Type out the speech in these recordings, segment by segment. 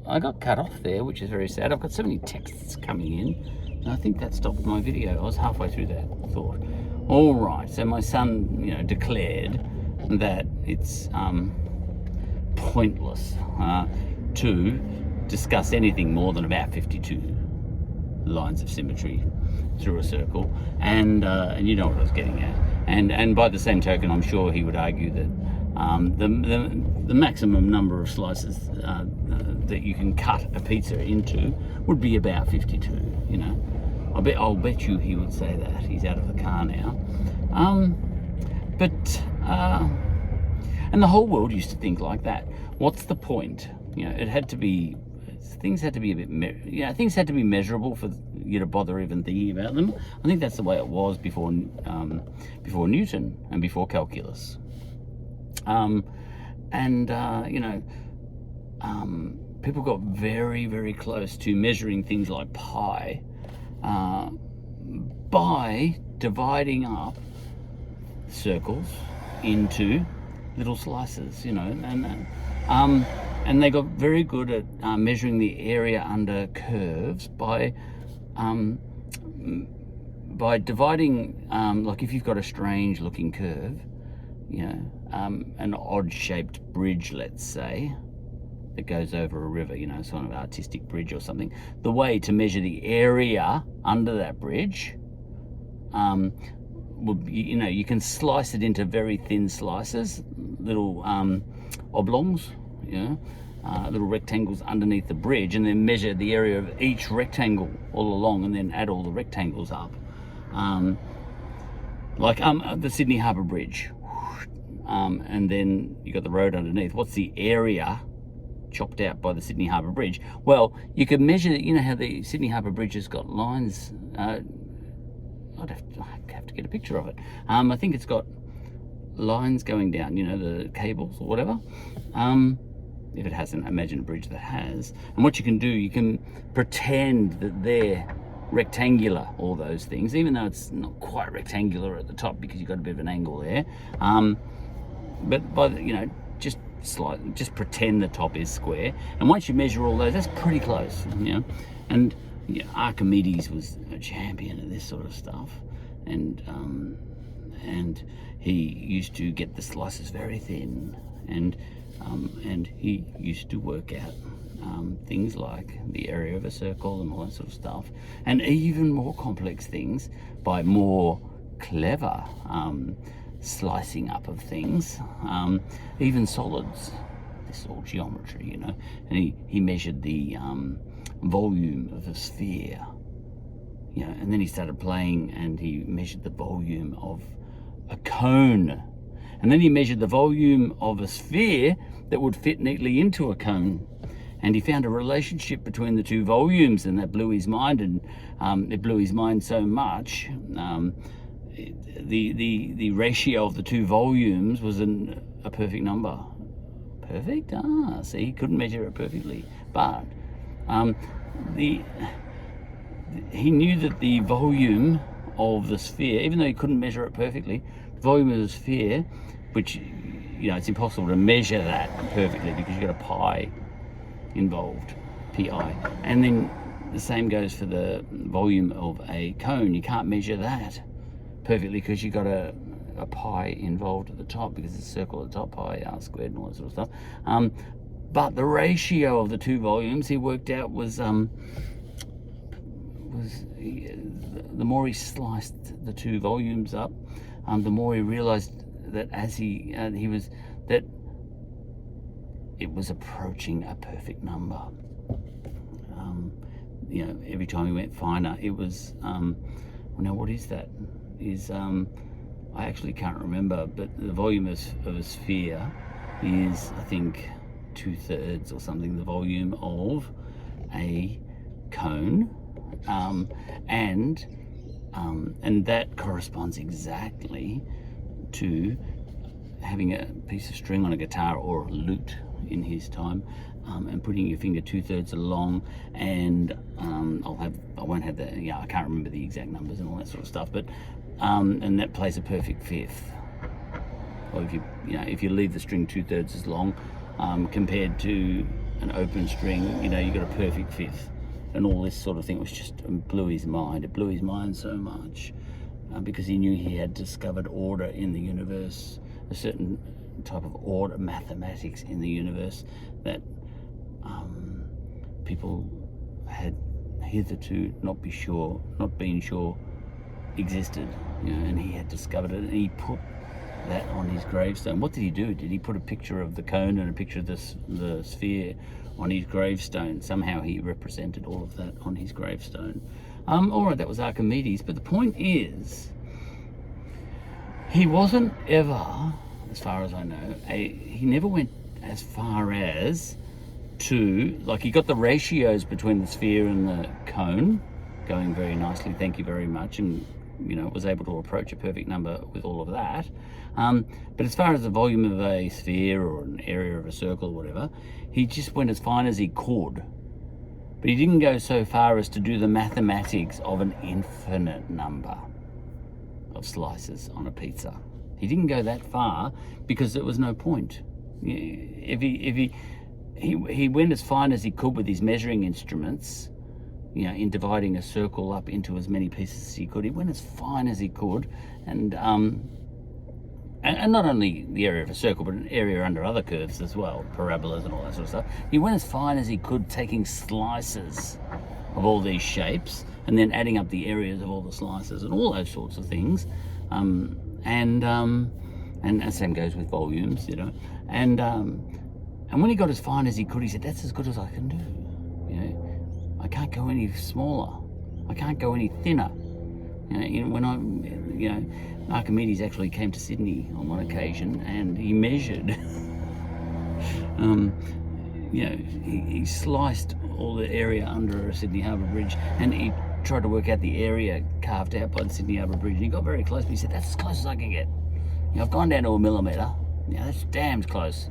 I got cut off there, which is very sad. I've got so many texts coming in, and I think that stopped my video. I was halfway through that thought. All right, so my son, declared that it's pointless to discuss anything more than about 52 lines of symmetry through a circle, and you know what I was getting at. And by the same token, I'm sure he would argue that the maximum number of slices that you can cut a pizza into would be about 52. I'll bet you he would say that. He's out of the car now. And the whole world used to think like that. What's the point? It had to be. Things had to be a bit, things had to be measurable for you to bother even thinking about them. I think that's the way it was before Newton and before calculus. People got very, very close to measuring things like pi by dividing up circles into little slices, and they got very good at measuring the area under curves by dividing, like if you've got a strange looking curve, an odd shaped bridge, let's say, that goes over a river, sort of artistic bridge or something. The way to measure the area under that bridge, you can slice it into very thin slices, little oblongs, little rectangles underneath the bridge, and then measure the area of each rectangle all along, and then add all the rectangles up. Like the Sydney Harbour Bridge, and then you got the road underneath. What's the area chopped out by the Sydney Harbour Bridge? Well, you can measure, how the Sydney Harbour Bridge has got lines. I'd have to get a picture of it. I think it's got lines going down, the cables or whatever. If it hasn't, imagine a bridge that has. And what you can do, you can pretend that they're rectangular, all those things, even though it's not quite rectangular at the top because you've got a bit of an angle there. But by just pretend the top is square. And once you measure all those, that's pretty close, And Archimedes was a champion of this sort of stuff, and he used to get the slices very thin, and he used to work out things like the area of a circle and all that sort of stuff, and even more complex things by more clever slicing up of things, even solids. This is all geometry, and he measured the volume of a sphere, and then he started playing and he measured the volume of a cone, and then he measured the volume of a sphere that would fit neatly into a cone, and he found a relationship between the two volumes, and that blew his mind, and it blew his mind so much. The ratio of the two volumes was a perfect number. Perfect? See, he couldn't measure it perfectly, but he knew that the volume of the sphere, even though he couldn't measure it perfectly, the volume of the sphere, which, it's impossible to measure that perfectly because you've got a pi involved, pi. And then the same goes for the volume of a cone. You can't measure that perfectly because you've got a pi involved at the top, because it's a circle at the top, pi r squared and all that sort of stuff. But the ratio of the two volumes he worked out was the more he sliced the two volumes up, the more he realized that as that it was approaching a perfect number. Every time he went finer, it was. Now, what is that? I actually can't remember, but the volume of a sphere is, I think, 2/3 or something the volume of a cone, and that corresponds exactly to having a piece of string on a guitar, or a lute in his time, and putting your finger 2/3 along, and I won't have the, I can't remember the exact numbers and all that sort of stuff, but and that plays a perfect fifth. Or if you leave the string 2/3 as long, compared to an open string, you know, you got a perfect fifth, and all this sort of thing was just blew his mind. It blew his mind so much because he knew he had discovered order in the universe, a certain type of order, mathematics in the universe that people had hitherto not been sure existed, you know, and he had discovered it, and he put that on his gravestone. What did he do? Did he put a picture of the cone and a picture of the sphere on his gravestone? Somehow he represented all of that on his gravestone. All right, that was Archimedes, but the point is, he wasn't ever, as far as I know, he never went as far as to, like, he got the ratios between the sphere and the cone going very nicely, thank you very much, and, you know, was able to approach a perfect number with all of that. But as far as the volume of a sphere or an area of a circle or whatever, he just went as fine as he could. But he didn't go so far as to do the mathematics of an infinite number of slices on a pizza. He didn't go that far because there was no point. If he went as fine as he could with his measuring instruments, you know, in dividing a circle up into as many pieces as he could. He went as fine as he could, and not only the area of a circle, but an area under other curves as well, parabolas and all that sort of stuff. He went as fine as he could, taking slices of all these shapes and then adding up the areas of all the slices and all those sorts of things. And the same goes with volumes, you know. And when he got as fine as he could, he said, "That's as good as I can do. You know, I can't go any smaller. I can't go any thinner." Archimedes actually came to Sydney on one occasion, and he measured. He sliced all the area under Sydney Harbour Bridge, and he tried to work out the area carved out by the Sydney Harbour Bridge. And he got very close, but he said, "That's as close as I can get. You know, I've gone down to a millimetre. That's damned close.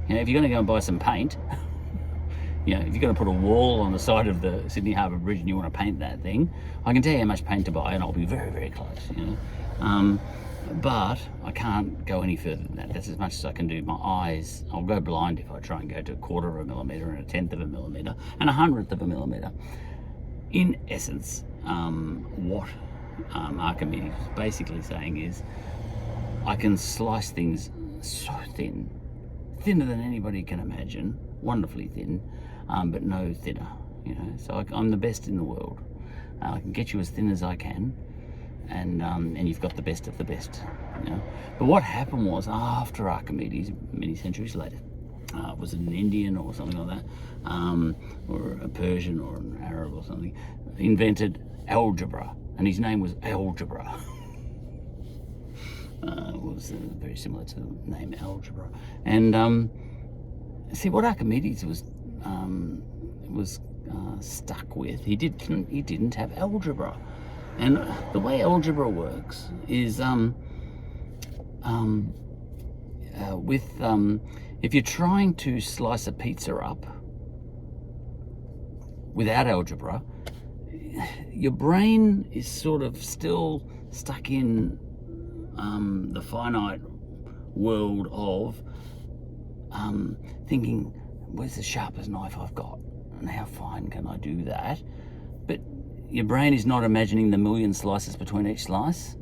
You know, if you're going to go and buy some paint, you know, if you're going to put a wall on the side of the Sydney Harbour Bridge and you want to paint that thing, I can tell you how much paint to buy, and I'll be very, very close, you know. But I can't go any further than that. That's as much as I can do. My eyes, I'll go blind if I try and go to a quarter of a millimetre and a tenth of a millimetre and a hundredth of a millimetre." In essence, what Archimedes was basically saying is, I can slice things so thin, thinner than anybody can imagine, wonderfully thin, but no thinner, you know. So I'm the best in the world. I can get you as thin as I can, and you've got the best of the best, you know. But what happened was, after Archimedes, many centuries later, was it an Indian or something like that, or a Persian or an Arab or something, invented algebra, and his name was Algebra. It was very similar to the name algebra. And see, what Archimedes was stuck with, he didn't have algebra. And the way algebra works is if you're trying to slice a pizza up without algebra, your brain is sort of still stuck in the finite world of thinking, where's the sharpest knife I've got, and how fine can I do that? But your brain is not imagining the million slices between each slice,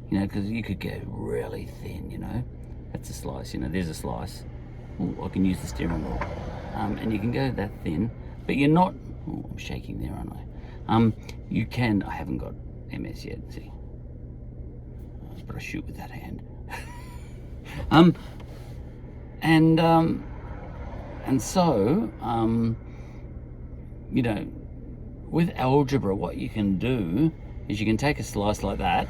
you know, because you could go really thin, you know. That's a slice, you know, there's a slice. Ooh, I can use the steering wheel. And you can go that thin, but you're not, I'm shaking there, aren't I? You can, I haven't got MS yet, see. But I shoot with that hand. And so, you know, with algebra, what you can do is you can take a slice like that,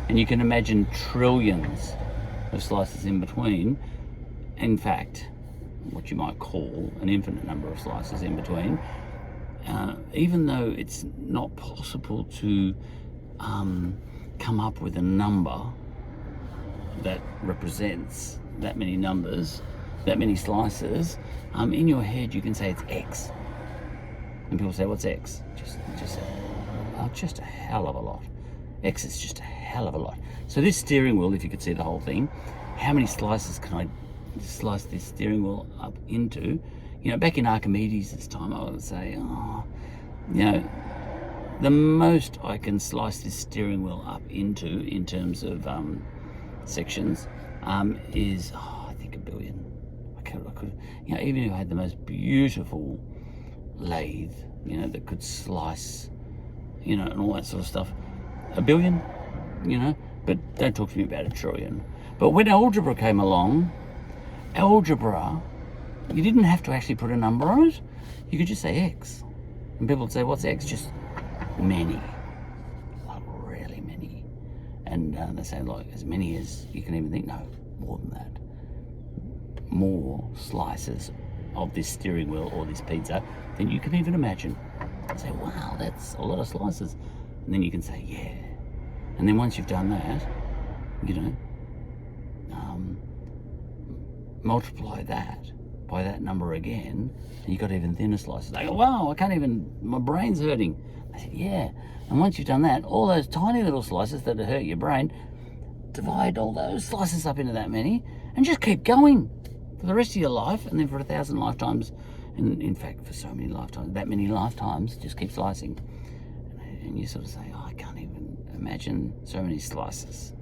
and you can imagine trillions of slices in between. In fact, what you might call an infinite number of slices in between, even though it's not possible to come up with a number that represents that many numbers, that many slices, in your head you can say it's X. And people say, what's X? Just a hell of a lot. X is just a hell of a lot. So this steering wheel, if you could see the whole thing, how many slices can I slice this steering wheel up into? back in Archimedes' time, I would say, you know, the most I can slice this steering wheel up into, in terms of sections, is, I think, 1 billion. I could, even if I had the most beautiful lathe, that could slice, and all that sort of stuff, 1 billion, but don't talk to me about 1 trillion. But when algebra came along, you didn't have to actually put a number on it. You could just say X. And people would say, what's X? Just many. Like really many. And they say, like, as many as you can even think. No, more than that. More slices of this steering wheel or this pizza than you can even imagine. And say, wow, that's a lot of slices. And then you can say, yeah. And then once you've done that, multiply that by that number again, and you got even thinner slices. They go, wow, my brain's hurting. I said, yeah. And once you've done that, all those tiny little slices that hurt your brain, divide all those slices up into that many, and just keep going for the rest of your life, and then for 1,000 lifetimes, and in fact, for so many lifetimes, that many lifetimes, just keep slicing. And you sort of say, I can't even imagine so many slices.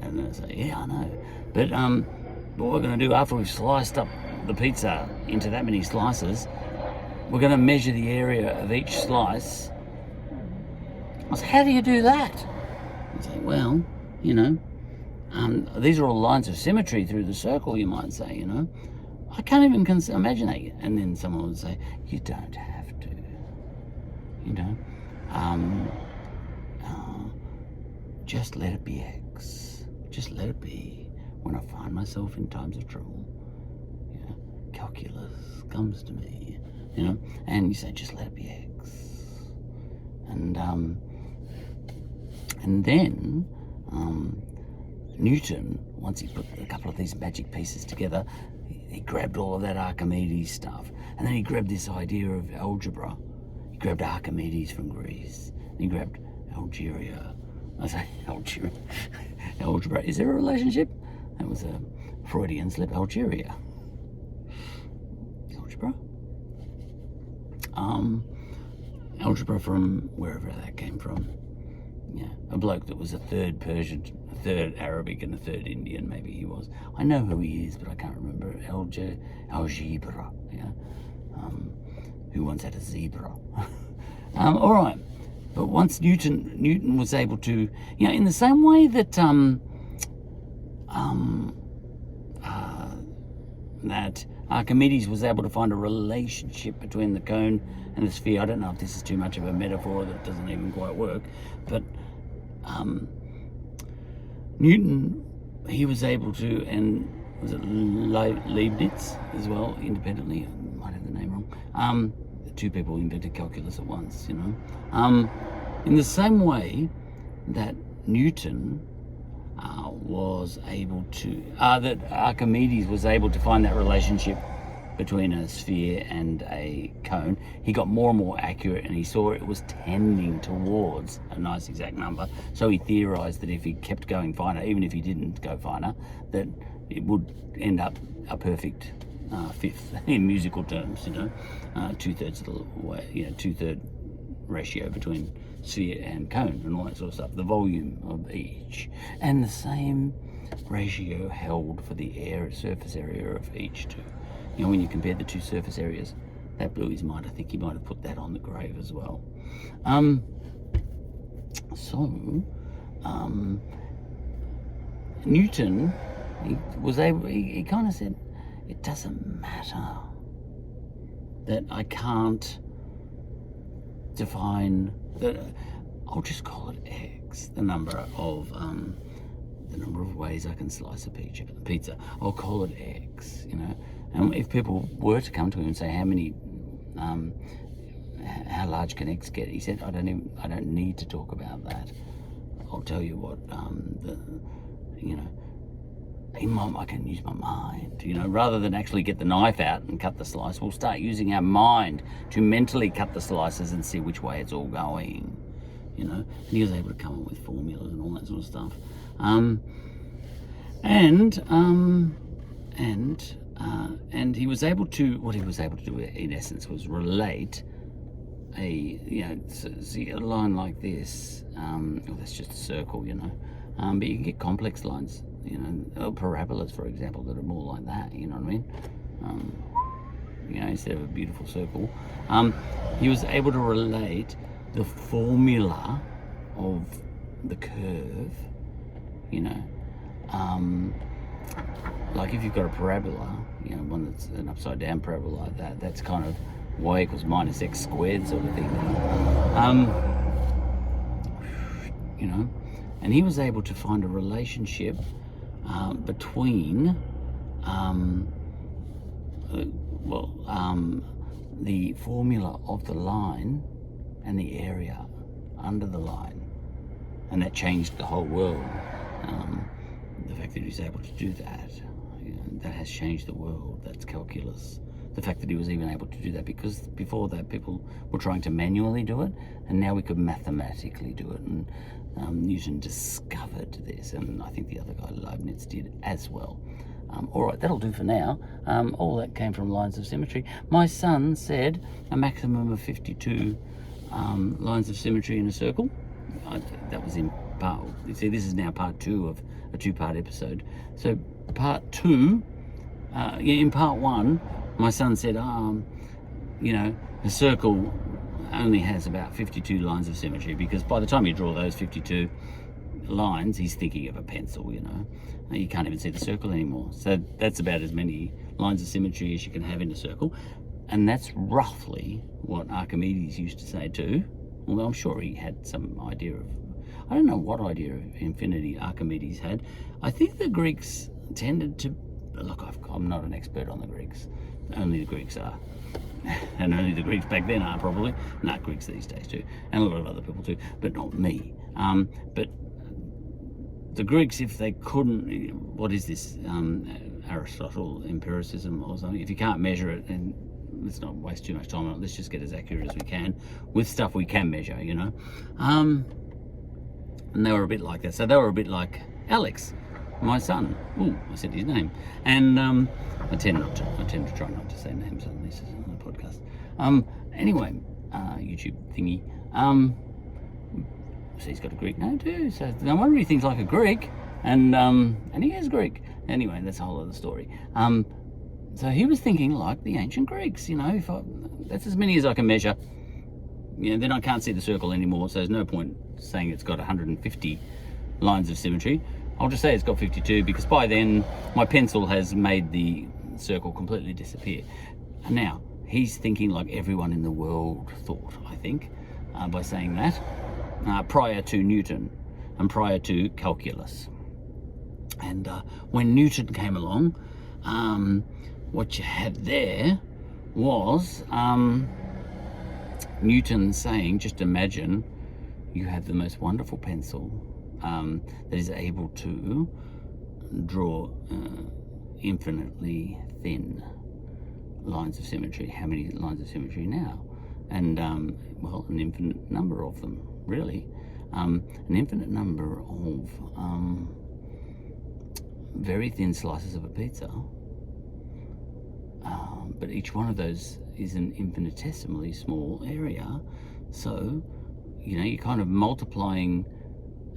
And I say, yeah, I know. But what we're going to do after we've sliced up the pizza into that many slices, we're going to measure the area of each slice. I said, how do you do that? I say, well, these are all lines of symmetry through the circle, you might say, I can't even imagine that. And then someone would say, you don't have to, just let it be X. Just let it be. When I find myself in times of trouble, calculus comes to me, and you say, just let it be X. And then Newton, once he put a couple of these magic pieces together, he grabbed all of that Archimedes stuff, and then he grabbed this idea of algebra. He grabbed Archimedes from Greece, and he grabbed Algeria. I say Algeria. Algebra. Is there a relationship? That was a Freudian slip. Algeria. Algebra? Algebra from wherever that came from. Yeah, a bloke that was a third Persian, a third Arabic, and a third Indian, maybe he was. I know who he is, but I can't remember. Algebra, who once had a zebra. All right, but once Newton was able to, in the same way that that Archimedes was able to find a relationship between the cone and the sphere. I don't know if this is too much of a metaphor that doesn't even quite work, but Newton, he was able to, and was it Leibniz as well, independently, I might have the name wrong, the two people invented calculus at once, in the same way that Newton was able to, that Archimedes was able to find that relationship between a sphere and a cone. He got more and more accurate, and he saw it was tending towards a nice exact number. So he theorized that if he kept going finer, even if he didn't go finer, that it would end up a perfect fifth in musical terms, 2/3 of the way, 2/3 ratio between sphere and cone and all that sort of stuff, the volume of each, and the same ratio held for the surface area of each two. When you compare the two surface areas, that blew his mind. I think he might have put that on the grave as well. Newton, he kind of said, it doesn't matter that I can't define that. I'll just call it X, the number of ways I can slice a pizza. I'll call it X, And if people were to come to him and say, how large can X get? He said, I don't need to talk about that. I'll tell you what, I can use my mind, rather than actually get the knife out and cut the slice. We'll start using our mind to mentally cut the slices and see which way it's all going, And he was able to come up with formulas and all that sort of stuff. And he was able to, what he was able to do in essence was relate see a line like this, that's just a circle, but you can get complex lines, or parabolas, for example, that are more like that, you know what I mean? Instead of a beautiful circle. He was able to relate the formula of the curve, like if you've got a parabola, one that's an upside down parabola like that, that's kind of y equals minus x squared sort of thing. And he was able to find a relationship between the formula of the line and the area under the line, and that changed the whole world. The fact that he was able to do that, that has changed the world. That's calculus. The fact that he was even able to do that, because before that people were trying to manually do it, and now we could mathematically do it. And Newton discovered this, and I think the other guy, Leibniz, did as well. All right, that'll do for now. All that came from lines of symmetry. My son said a maximum of 52 lines of symmetry in a circle. That was in part, you see, this is now part 2 of a 2-part episode. So part 2, in part 1, my son said, a circle only has about 52 lines of symmetry, because by the time you draw those 52 lines, he's thinking of a pencil, You can't even see the circle anymore. So that's about as many lines of symmetry as you can have in a circle. And that's roughly what Archimedes used to say too. Although I'm sure he had some idea of, I don't know what idea of infinity Archimedes had. I think the Greeks tended to, look, I'm not an expert on the Greeks. Only the Greeks are. And only the Greeks back then are, probably. Not Greeks these days too. And a lot of other people too, but not me. But the Greeks, if they couldn't, what is this, Aristotle empiricism or something? If you can't measure it, and let's not waste too much time on it, let's just get as accurate as we can with stuff we can measure, And they were a bit like that. So they were a bit like Alex, my son. Ooh, I said his name. And I tend to try not to say names on this on the podcast. Anyway, YouTube thingy. So he's got a Greek name too. So no wonder he thinks like a Greek, and he is Greek. Anyway, that's a whole other story. So he was thinking like the ancient Greeks. If that's as many as I can measure. Then I can't see the circle anymore. So there's no point saying it's got 150 lines of symmetry. I'll just say it's got 52, because by then my pencil has made the circle completely disappear. And now he's thinking like everyone in the world thought, I think, by saying that, prior to Newton and prior to calculus. And when Newton came along, what you had there was Newton saying, just imagine you have the most wonderful pencil that is able to draw infinitely thin lines of symmetry. How many lines of symmetry now? And an infinite number of them, really. An infinite number of very thin slices of a pizza, but each one of those is an infinitesimally small area. So you're kind of multiplying.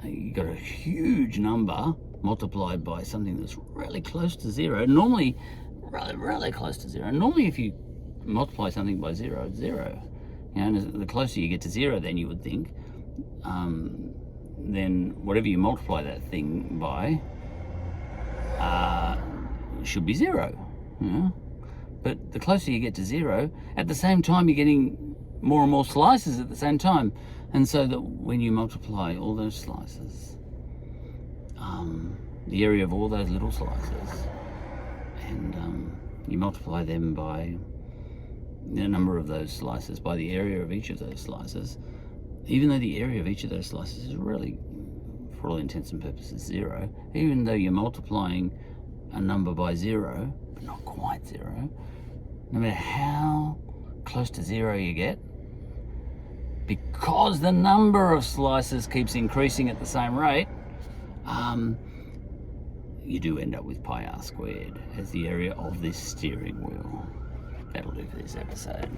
You got a huge number multiplied by something that's really close to zero. Normally, really close to zero. Normally, if you multiply something by zero, it's zero. And the closer you get to zero, then you would think, then whatever you multiply that thing by should be zero. But the closer you get to zero, at the same time, you're getting more and more slices at the same time. And so that when you multiply all those slices, the area of all those little slices, and you multiply them by the number of those slices, by the area of each of those slices, even though the area of each of those slices is really, for all intents and purposes, zero, even though you're multiplying a number by zero, but not quite zero, no matter how close to zero you get, because the number of slices keeps increasing at the same rate, you do end up with pi r squared as the area of this steering wheel. That'll do for this episode.